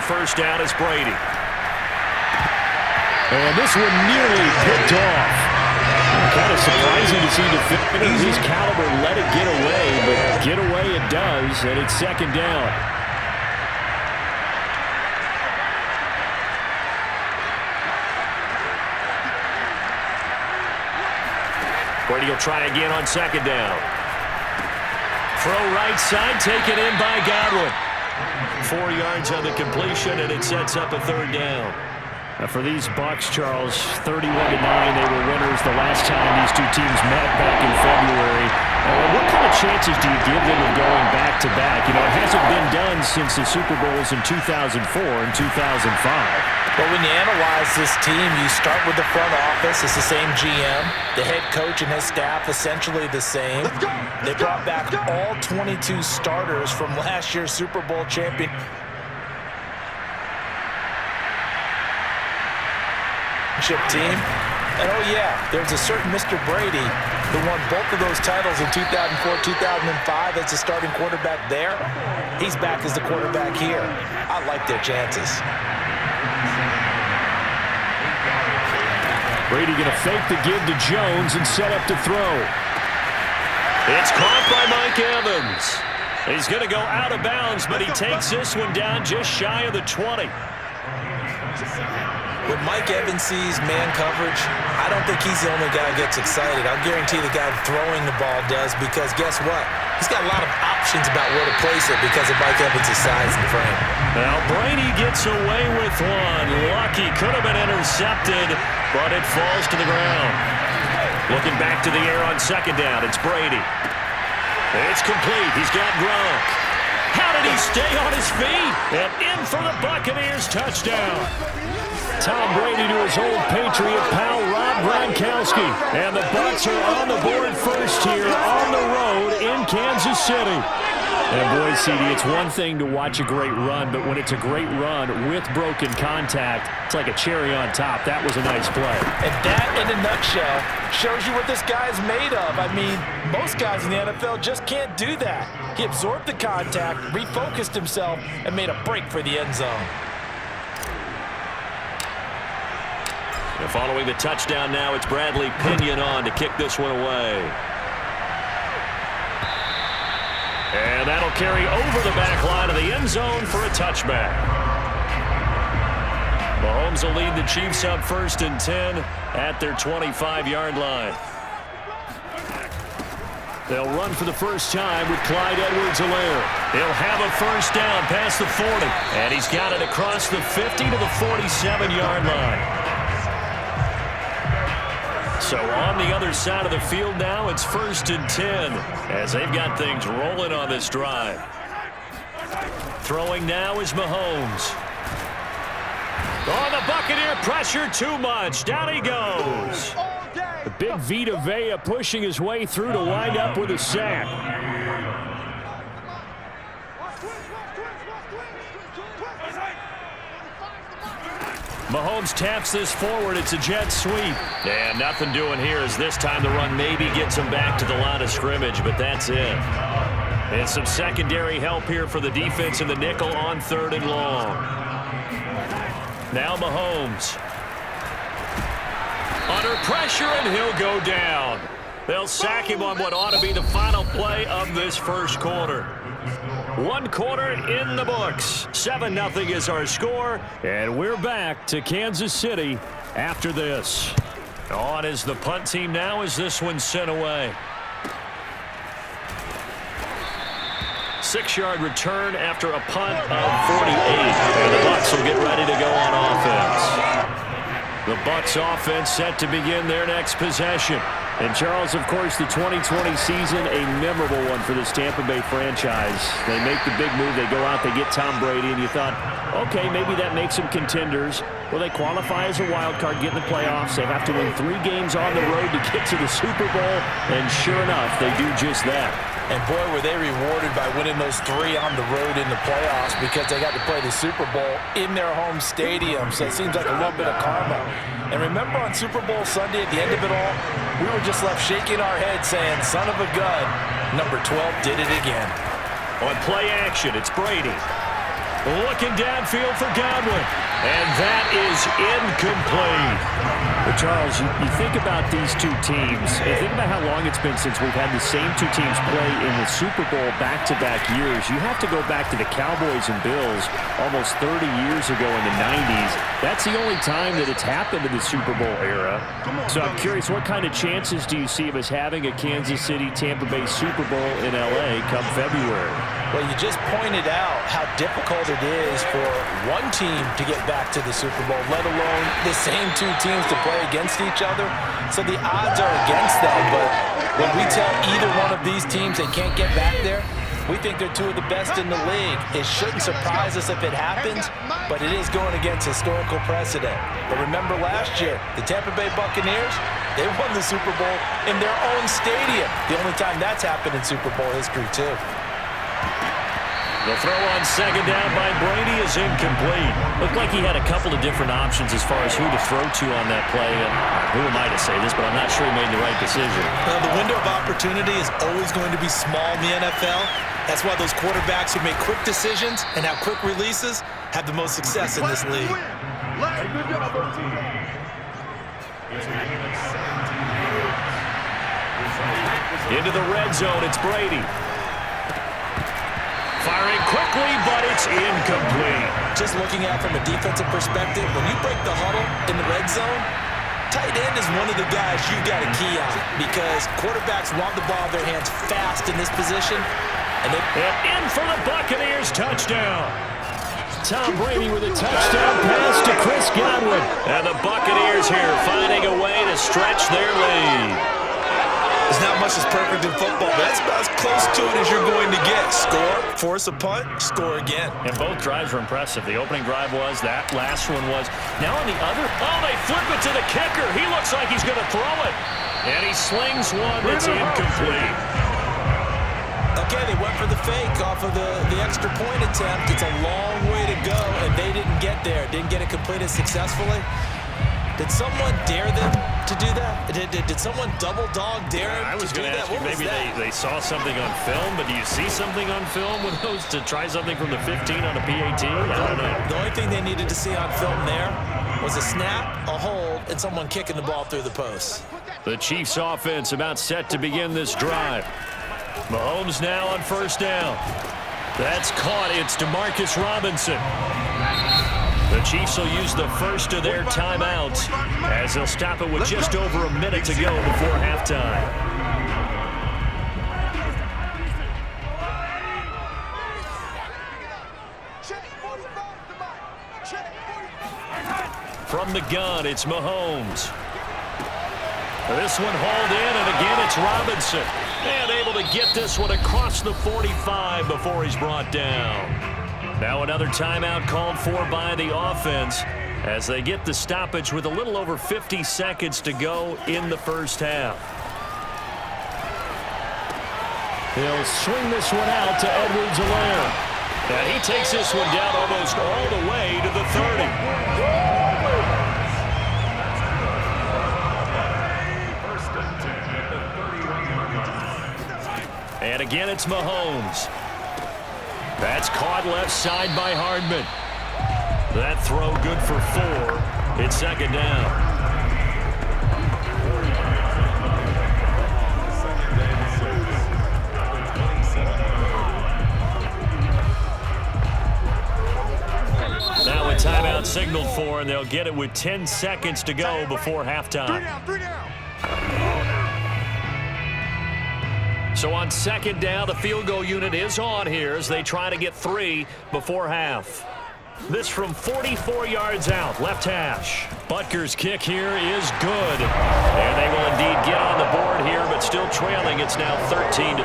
first down is Brady. And this one nearly picked off. Kind of surprising to see defenders his caliber let it get away, but get away it does, and it's second down. Brady will try again on second down. Throw right side, taken in by Godwin. 4 yards on the completion, and it sets up a third down. For these Bucs, Charles, 31-9, they were winners the last time these two teams met back in February. What kind of chances do you give them of going back-to-back? You know, it hasn't been done since the Super Bowls in 2004 and 2005. Well, when you analyze this team, you start with the front office. It's the same GM. The head coach and his staff essentially the same. They brought back all 22 starters from last year's Super Bowl champion. Team. And oh yeah, there's a certain Mr. Brady who won both of those titles in 2004, 2005 as the starting quarterback there. He's back as the quarterback here. I like their chances. Brady gonna fake the give to Jones and set up to throw. It's caught by Mike Evans. He's gonna go out of bounds, but he takes this one down just shy of the 20. When Mike Evans sees man coverage, I don't think he's the only guy who gets excited. I'll guarantee the guy throwing the ball does, because guess what? He's got a lot of options about where to place it because of Mike Evans' size and frame. Now Brady gets away with one. Lucky, could have been intercepted, but it falls to the ground. Looking back to the air on second down, it's Brady. It's complete. He's got Gronk. How did he stay on his feet? And in for the Buccaneers touchdown. Tom Brady to his old Patriot pal, Rob Gronkowski. And the Bucs are on the board first here on the road in Kansas City. And boy, CD, it's one thing to watch a great run, but when it's a great run with broken contact, it's like a cherry on top. That was a nice play. And that, in a nutshell, shows you what this guy's made of. I mean, most guys in the NFL just can't do that. He absorbed the contact, refocused himself, and made a break for the end zone. And following the touchdown now, it's Bradley Pinion on to kick this one away. And that'll carry over the back line of the end zone for a touchback. Mahomes will lead the Chiefs up 1st and 10 at their 25-yard line. They'll run for the first time with Clyde Edwards-Helaire. He'll have a first down past the 40. And he's got it across the 50 to the 47-yard line. So on the other side of the field now, it's 1st and 10 as they've got things rolling on this drive. Throwing now is Mahomes. Oh, the Buccaneer pressure too much. Down he goes. The big Vita Vea pushing his way through to wind up with a sack. Mahomes taps this forward. It's a jet sweep. And nothing doing here as this time the run maybe gets him back to the line of scrimmage, but that's it. And some secondary help here for the defense in the nickel on 3rd and long. Now Mahomes. Under pressure, and he'll go down. They'll sack him on what ought to be the final play of this first quarter. 1 quarter in the books. 7-0 is our score, and we're back to Kansas City after this. On is the punt team now as this one's sent away. 6-yard return after a punt of 48, and the Bucs will get ready to go on offense. The Bucs offense set to begin their next possession. And Charles, of course, the 2020 season, a memorable one for this Tampa Bay franchise. They make the big move. They go out, they get Tom Brady, and you thought, okay, maybe that makes them contenders. Well, they qualify as a wild card, get in the playoffs. They have to win 3 games on the road to get to the Super Bowl, and sure enough, they do just that. And boy, were they rewarded by winning those 3 on the road in the playoffs, because they got to play the Super Bowl in their home stadium. So it seems like a little bit of karma. And remember on Super Bowl Sunday, at the end of it all, we were just left shaking our heads saying, son of a gun, number 12 did it again. On play action, it's Brady. Looking downfield for Godwin. And that is incomplete. But Charles, you think about these two teams, and think about how long it's been since we've had the same two teams play in the Super Bowl back-to-back years. You have to go back to the Cowboys and Bills almost 30 years ago in the 90s. That's the only time that it's happened in the Super Bowl era. So I'm curious, what kind of chances do you see of us having a Kansas City-Tampa Bay Super Bowl in L.A. come February? Well, you just pointed out how difficult it is for one team to get back to the Super Bowl, let alone the same two teams to play against each other. So the odds are against them, but when we tell either one of these teams they can't get back there, we think they're two of the best in the league. It shouldn't surprise us if it happens, but it is going against historical precedent. But remember last year, the Tampa Bay Buccaneers, they won the Super Bowl in their own stadium. The only time that's happened in Super Bowl history, too. The throw on second down by Brady is incomplete. Looked like he had a couple of different options as far as who to throw to on that play. And who am I to say this, but I'm not sure he made the right decision. Well, the window of opportunity is always going to be small in the NFL. That's why those quarterbacks who make quick decisions and have quick releases have the most success in this league. Into the red zone, it's Brady. Firing quickly, but it's incomplete. Just looking at it from a defensive perspective, when you break the huddle in the red zone, tight end is one of the guys you've got to key on because quarterbacks want the ball in their hands fast in this position. And in for the Buccaneers, touchdown. Tom Brady with a touchdown pass to Chris Godwin. And the Buccaneers here finding a way to stretch their lead. There's not much that's perfect in football, but that's about as close to it as you're going to get. Score, force a punt, score again. And both drives were impressive. The opening drive was, that last one was. Now on the other, they flip it to the kicker. He looks like he's going to throw it. And he slings one that's incomplete. Okay, they went for the fake off of the extra point attempt. It's a long way to go, and they didn't get there. Didn't get it completed successfully. Did someone dare them to do that? Did someone double dog dare them I was going to ask you, maybe they saw something on film, but do you see something on film with those to try something from the 15 on a PAT? I don't know. The only thing they needed to see on film there was a snap, a hold, and someone kicking the ball through the post. The Chiefs offense about set to begin this drive. Mahomes now on first down. That's caught. It's DeMarcus Robinson. The Chiefs will use the first of their timeouts as they'll stop it with just over a minute to go before halftime. From the gun, it's Mahomes. This one hauled in, and again it's Robinson. And able to get this one across the 45 before he's brought down. Now another timeout called for by the offense as they get the stoppage with a little over 50 seconds to go in the first half. He'll swing this one out to Edwards-Helaire. And he takes this one down almost all the way to the 30. And again, it's Mahomes. That's caught left side by Hardman. That throw good for 4. It's second down. Now a timeout signaled for, and they'll get it with 10 seconds to go before halftime. Three down. So on second down, the field goal unit is on here as they try to get 3 before half. This from 44 yards out, left hash. Butker's kick here is good. And they will indeed get on the board here, but still trailing. It's now 13-3.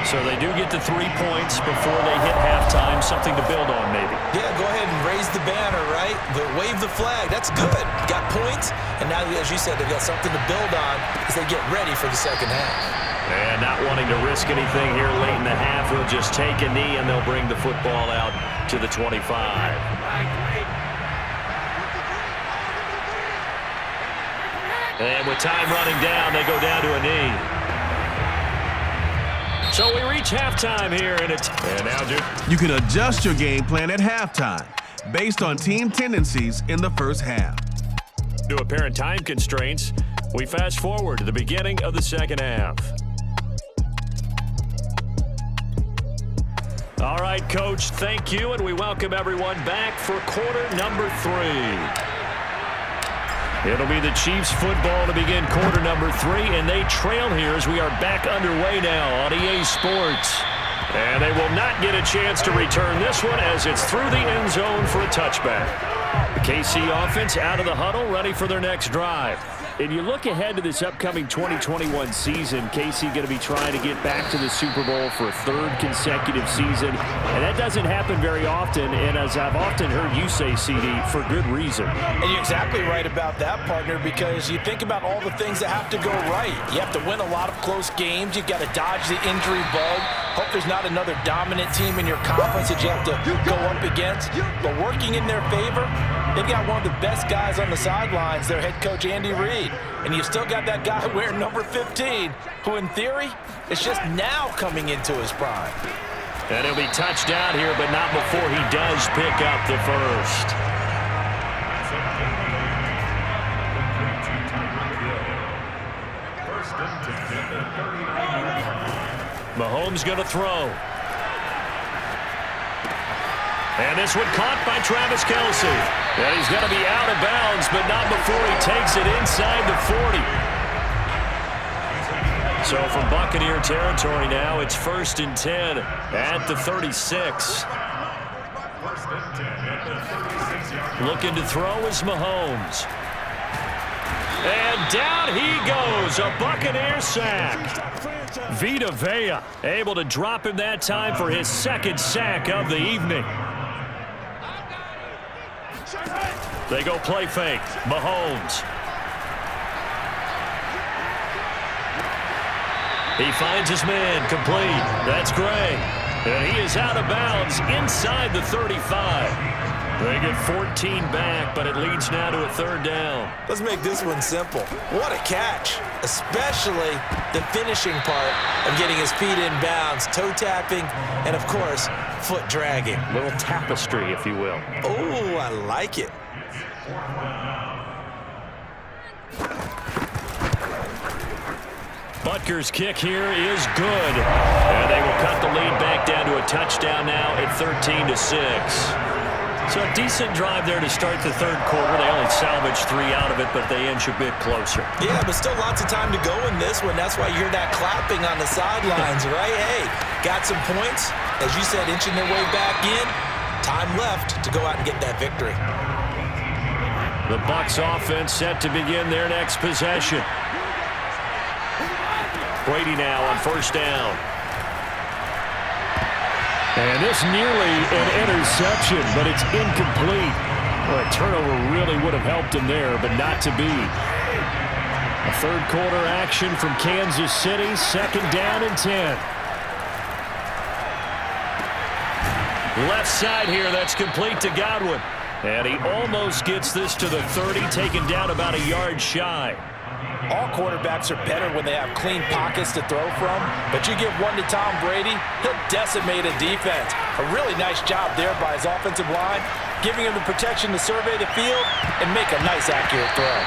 So they do get to 3 points before they hit halftime, something to build on maybe. Yeah, go ahead and raise the banner, right? But wave the flag. That's good. Got points, and now, as you said, they've got something to build on as they get ready for the second half. And not wanting to risk anything here late in the half, he'll just take a knee, and they'll bring the football out to the 25. And with time running down, they go down to a knee. So we reach halftime here, and now, Duke. You can adjust your game plan at halftime based on team tendencies in the first half. To apparent time constraints, we fast forward to the beginning of the second half. All right, Coach, thank you, and we welcome everyone back for quarter number 3. It'll be the Chiefs football to begin quarter number 3, and they trail here as we are back underway now on EA Sports. And they will not get a chance to return this one as it's through the end zone for a touchback. The KC offense out of the huddle, ready for their next drive. And you look ahead to this upcoming 2021 season, KC going to be trying to get back to the Super Bowl for a 3rd consecutive season. And that doesn't happen very often, and as I've often heard you say, CD, for good reason. And you're exactly right about that, partner, because you think about all the things that have to go right. You have to win a lot of close games. You've got to dodge the injury bug. Hope there's not another dominant team in your conference that you have to go up against. But working in their favor, they've got one of the best guys on the sidelines, their head coach, Andy Reid. And you've still got that guy wearing number 15, who in theory is just now coming into his prime. And he'll be touched out here, but not before he does pick up the first. Mahomes going to throw. And this one caught by Travis Kelce. And he's going to be out of bounds, but not before he takes it inside the 40. So from Buccaneer territory now, it's 1st and 10 at the 36. Looking to throw is Mahomes. And down he goes, a Buccaneer sack. Vita Vea able to drop him that time for his 2nd sack of the evening. They go play fake. Mahomes. He finds his man complete. That's Gray. And he is out of bounds inside the 35. They get 14 back, but it leads now to a 3rd down. Let's make this one simple. What a catch, especially the finishing part of getting his feet in bounds, toe tapping, and of course, foot dragging. Little tapestry, if you will. Oh, I like it. Butker's kick here is good. And they will cut the lead back down to a touchdown now at 13-6. So a decent drive there to start the 3rd quarter. They only salvaged 3 out of it, but they inch a bit closer. Yeah, but still lots of time to go in this one. That's why you hear that clapping on the sidelines, right? Hey, got some points. As you said, inching their way back in. Time left to go out and get that victory. The Bucs offense set to begin their next possession. Brady now on 1st down. And this nearly an interception, but it's incomplete. Well, a turnover really would have helped him there, but not to be. A 3rd quarter action from Kansas City, 2nd down and 10. Left side here, that's complete to Godwin. And he almost gets this to the 30, taken down about a yard shy. All quarterbacks are better when they have clean pockets to throw from, but you give one to Tom Brady, he'll decimate a defense. A really nice job there by his offensive line, giving him the protection to survey the field and make a nice, accurate throw.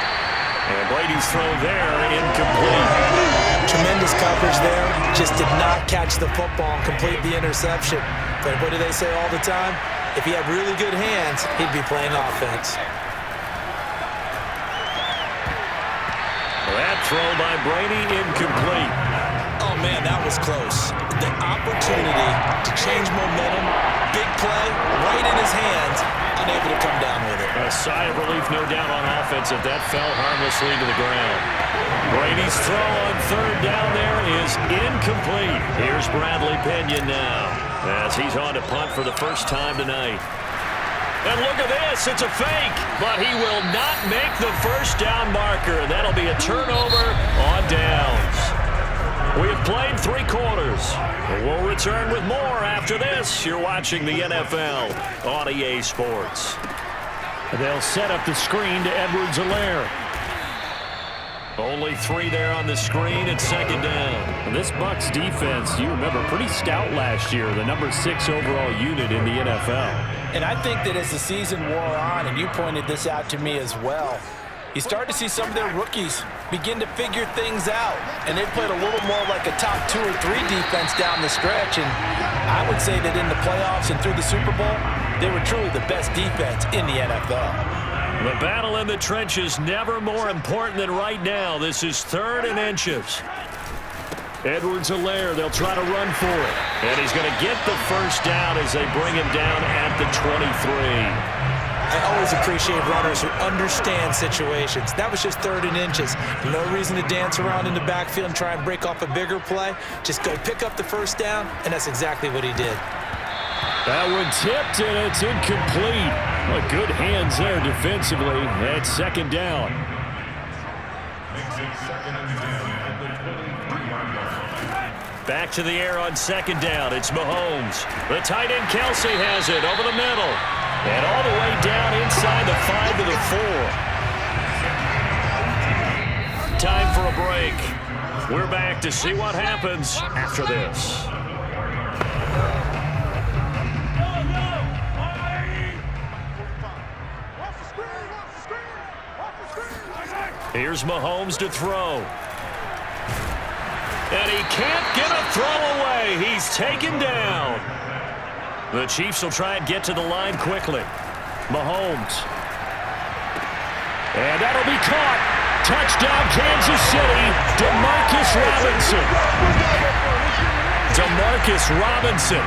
And Brady's throw there, incomplete. Tremendous coverage there. Just did not catch the football and complete the interception. But what do they say all the time? If he had really good hands, he'd be playing offense. That throw by Brady, incomplete. Oh, man, that was close. The opportunity to change momentum, big play, right in his hands, unable to come down with it. A sigh of relief, no doubt, on offense if that fell harmlessly to the ground. Brady's throw on 3rd down there is incomplete. Here's Bradley Pinion now as he's on to punt for the first time tonight. And look at this, it's a fake, but he will not make the 1st down marker. That'll be a turnover on downs. We have played 3 quarters. We'll return with more after this. You're watching the NFL on EA Sports. They'll set up the screen to Edwards-Helaire. Only 3 there on the screen. It's second down. And this Bucs defense, you remember, pretty stout last year, the number 6 overall unit in the NFL. And I think that as the season wore on, and you pointed this out to me as well, you start to see some of their rookies begin to figure things out. And they played a little more like a top 2 or 3 defense down the stretch. And I would say that in the playoffs and through the Super Bowl, they were truly the best defense in the NFL. The battle in the trenches never more important than right now. This is 3rd and inches. Edwards-Helaire, they'll try to run for it. And he's going to get the first down as they bring him down at the 23. I always appreciate runners who understand situations. That was just 3rd and inches. No reason to dance around in the backfield and try and break off a bigger play. Just go pick up the first down, and that's exactly what he did. That one tipped, and it's incomplete. Well, good hands there defensively. That's second down. Back to the air on second down. It's Mahomes. The tight end Kelsey has it over the middle. And all the way down inside the 5 to the 4. Time for a break. We're back to see what happens after this. Here's Mahomes to throw. And he can't get a throw away. He's taken down. The Chiefs will try and get to the line quickly. Mahomes. And that'll be caught. Touchdown, Kansas City. Demarcus Robinson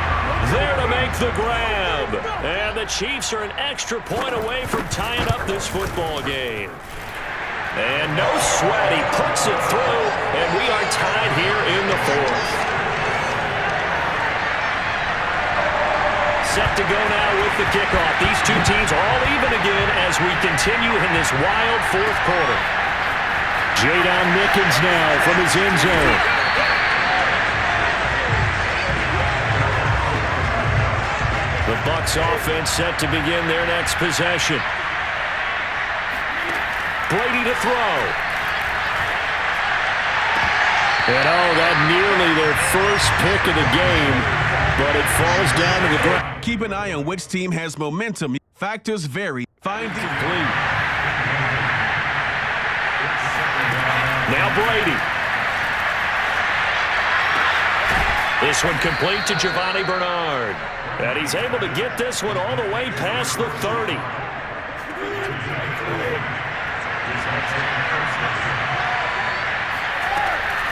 there to make the grab. And the Chiefs are an extra point away from tying up this football game. And no sweat, he puts it through, and we are tied here in the 4th. Set to go now with the kickoff. These two teams are all even again as we continue in this wild 4th quarter. Jadon Mickens now from his end zone. The Bucs offense set to begin their next possession. Brady to throw. And that nearly their first pick of the game, but it falls down to the ground. Keep an eye on which team has momentum. Factors vary. Find complete. Now Brady. This one complete to Giovanni Bernard. And he's able to get this one all the way past the 30.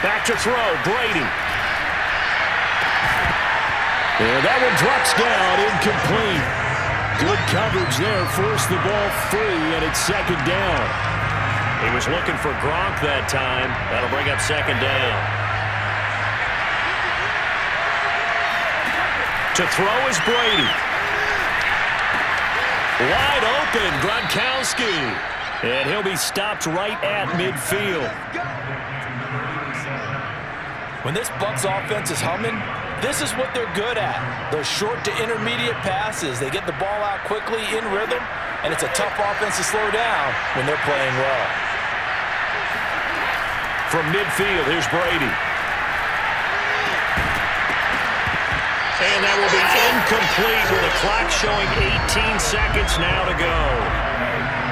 Back to throw, Brady. And that one drops down, incomplete. Good coverage there, forced the ball free, and it's second down. He was looking for Gronk that time. That'll bring up second down. To throw is Brady. Wide open, Gronkowski. And he'll be stopped right at midfield. When this Bucs offense is humming, this is what they're good at. Those short to intermediate passes. They get the ball out quickly in rhythm, and it's a tough offense to slow down when they're playing well. From midfield, here's Brady. And that will be incomplete with the clock showing 18 seconds now to go.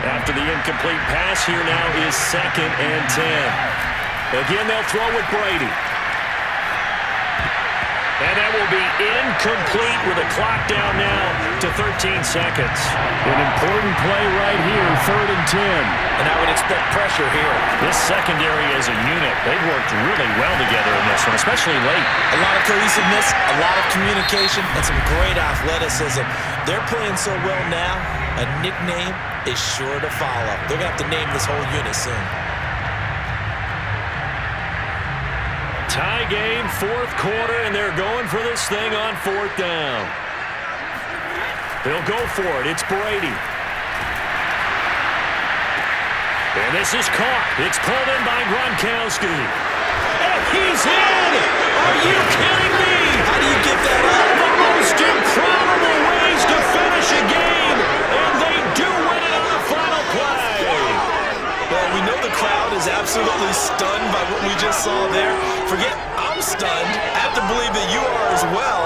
After the incomplete pass, here now is second and 10. Again, they'll throw with Brady. And that will be incomplete with the clock down now to 13 seconds. An important play right here, 3rd and 10. And I would expect pressure here. This secondary as a unit, they've worked really well together in this one, especially late. A lot of cohesiveness, a lot of communication, and some great athleticism. They're playing so well now, a nickname is sure to follow. They're going to have to name this whole unit soon. Tie game, 4th quarter, and they're going for this thing on 4th down. They'll go for it. It's Brady. And this is caught. It's pulled in by Gronkowski. And he's in! Are you kidding me? How do you give that up? The most improbable ways to finish a game, and they do win it on the final play. Well, we know the crowd is is absolutely stunned by what we just saw there. Forget I'm stunned. I have to believe that you are as well.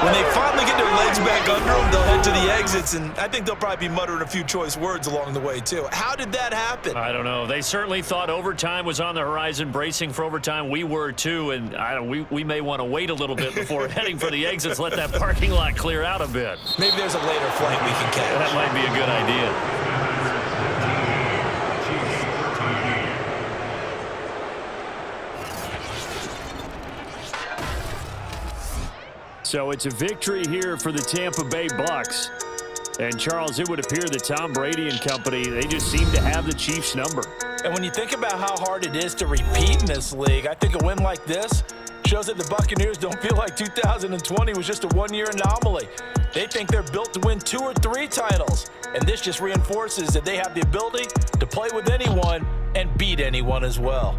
When they finally get their legs back under them, they'll head to the exits, and I think they'll probably be muttering a few choice words along the way, too. How did that happen? I don't know. They certainly thought overtime was on the horizon, bracing for overtime. We were, too, and we may want to wait a little bit before heading for the exits, let that parking lot clear out a bit. Maybe there's a later flight we can catch. That might be a good idea. So it's a victory here for the Tampa Bay Bucks. And, Charles, it would appear that Tom Brady and company, they just seem to have the Chiefs' number. And when you think about how hard it is to repeat in this league, I think a win like this shows that the Buccaneers don't feel like 2020 was just a one-year anomaly. They think they're built to win 2 or 3 titles. And this just reinforces that they have the ability to play with anyone and beat anyone as well.